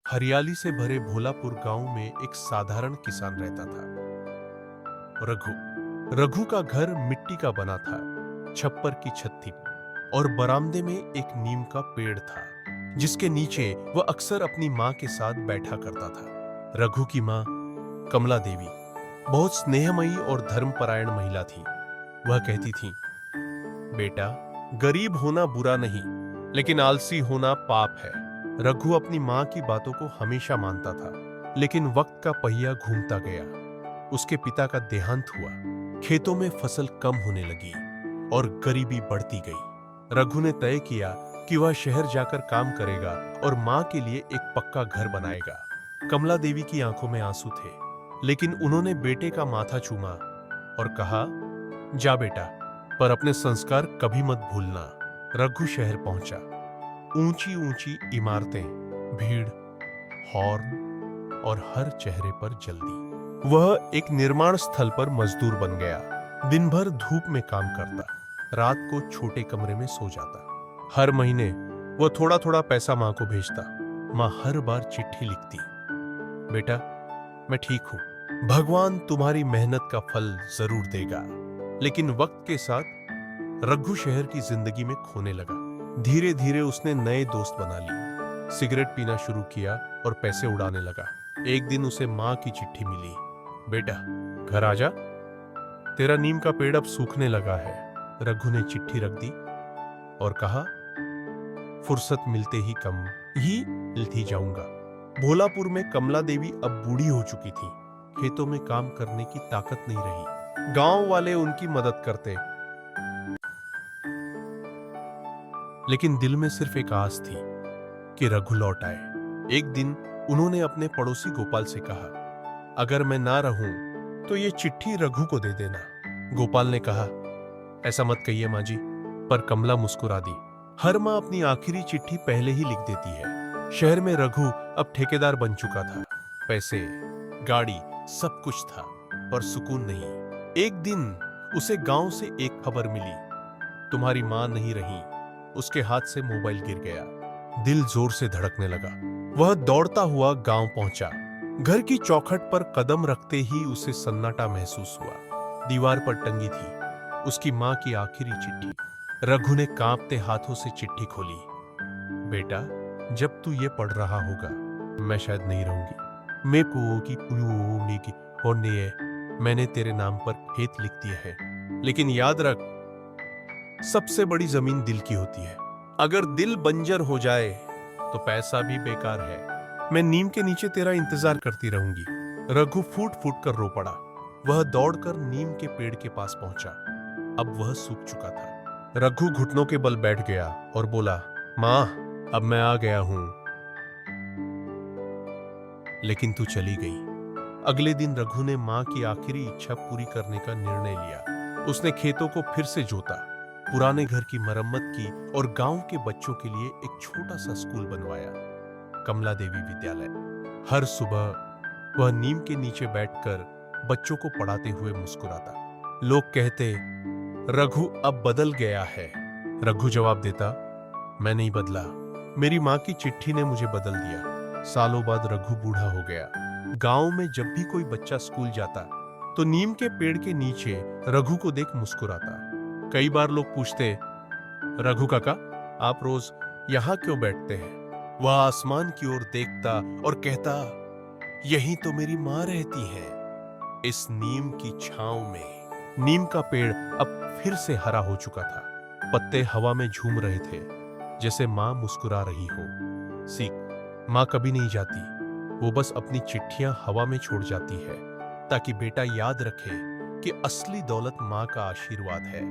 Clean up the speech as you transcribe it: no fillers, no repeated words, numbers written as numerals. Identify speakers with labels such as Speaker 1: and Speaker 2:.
Speaker 1: हरियाली से भरे भोलापुर गांव में एक साधारण किसान रहता था। रघु। रघु का घर मिट्टी का बना था। छप्पर की छत थी और बरामदे में एक नीम का पेड़ था, जिसके नीचे वह अक्सर अपनी मां के साथ बैठा करता था। रघु की मां कमला देवी बहुत स्नेहमयी और धर्मपरायण महिला थी। वह कहती थी, बेटा, गरीब होना बुरा नहीं, लेकिन आलसी होना पाप है। रघु अपनी मां की बातों को हमेशा मानता था, लेकिन वक्त का पहिया घूमता गया। उसके पिता का देहांत हुआ, खेतों में फसल कम होने लगी और गरीबी बढ़ती गई। रघु ने तय किया कि वह शहर जाकर काम करेगा और मां के लिए एक पक्का घर बनाएगा। कमला देवी की आंखों में आंसू थे, लेकिन उन्होंने बेटे का माथा चूमा और कहा, जा बेटा, पर अपने संस्कार कभी मत भूलना। रघु शहर पहुंचा। ऊंची ऊंची इमारतें, भीड़, हॉर्न और हर चेहरे पर जल्दी। वह एक निर्माण स्थल पर मजदूर बन गया। दिन भर धूप में काम करता, रात को छोटे कमरे में सो जाता। हर महीने वह थोड़ा थोड़ा पैसा मां को भेजता। मां हर बार चिट्ठी लिखती, बेटा, मैं ठीक हूं, भगवान तुम्हारी मेहनत का फल जरूर देगा। लेकिन वक्त के साथ रघु शहर की जिंदगी में खोने लगा। धीरे धीरे उसने नए दोस्त बना लिए, सिगरेट पीना शुरू किया और पैसे उड़ाने लगा। एक दिन उसे मां की चिट्ठी मिली, बेटा, घर आजा, तेरा नीम का पेड़ अब सूखने लगा है। रघु ने चिट्ठी रख दी और कहा, फुर्सत मिलते ही कम ही मिलती जाऊंगा। भोलापुर में कमला देवी अब बूढ़ी हो चुकी थी। खेतों में काम करने की ताकत नहीं रही। गांव वाले उनकी मदद करते, लेकिन दिल में सिर्फ एक आस थी कि रघु लौट आए। एक दिन उन्होंने अपने पड़ोसी गोपाल से कहा, अगर मैं ना रहूं तो ये चिट्ठी रघु को दे देना। गोपाल ने कहा, ऐसा मत कहिए मां जी। पर कमला मुस्कुरा दी। हर मां अपनी आखिरी चिट्ठी पहले ही लिख देती है। शहर में रघु अब ठेकेदार बन चुका था। पैसे, गाड़ी, सब कुछ था, पर सुकून नहीं। एक दिन उसे गांव से एक खबर मिली, तुम्हारी मां नहीं रही। उसके हाथ से मोबाइल गिर गया। दिल जोर से धड़कने लगा। वह दौड़ता हुआ गांव पहुंचा। घर की चौखट पर कदम रखते ही उसे सन्नाटा महसूस हुआ। दीवार पर टंगी थी उसकी मां की आखिरी चिट्ठी। रघु ने कांपते हाथों से चिट्ठी खोली, बेटा, जब तू ये पढ़ रहा होगा, मैं शायद नहीं रहूंगी। मैं की होने मैंने तेरे नाम पर खेत लिख दिए हैं, लेकिन याद रख, सबसे बड़ी जमीन दिल की होती है। अगर दिल बंजर हो जाए तो पैसा भी बेकार है। मैं नीम के नीचे तेरा इंतजार करती रहूंगी। रघु फूट फूट कर रो पड़ा। वह दौड़कर नीम के पेड़ के पास पहुंचा। अब वह सूख चुका था। रघु घुटनों के बल बैठ गया और बोला, मां, अब मैं आ गया हूं। लेकिन तू चली गई। अगले दिन रघु ने मां की आखिरी इच्छा पूरी करने का निर्णय लिया। उसने खेतों को फिर से जोता, पुराने घर की मरम्मत की और गांव के बच्चों के लिए एक छोटा सा स्कूल बनवाया, कमला देवी विद्यालय। हर सुबह वह नीम के नीचे बैठकर बच्चों को पढ़ाते हुए मुस्कुराता। लोग कहते, रघु अब बदल गया है। रघु जवाब देता, मैं नहीं बदला, मेरी मां की चिट्ठी ने मुझे बदल दिया। सालों बाद रघु बूढ़ा हो गया। गांव में जब भी कोई बच्चा स्कूल जाता तो नीम के पेड़ के नीचे रघु को देख मुस्कुराता। कई बार लोग पूछते, रघु काका, आप रोज यहां क्यों बैठते हैं? वह आसमान की ओर देखता और कहता, यहीं तो मेरी मां रहती है, इस नीम की छांव में। नीम का पेड़ अब फिर से हरा हो चुका था। पत्ते हवा में झूम रहे थे, जैसे मां मुस्कुरा रही हो। सीख, मां कभी नहीं जाती, वो बस अपनी चिट्ठियां हवा में छोड़ जाती है, ताकि बेटा याद रखे कि असली दौलत मां का आशीर्वाद है।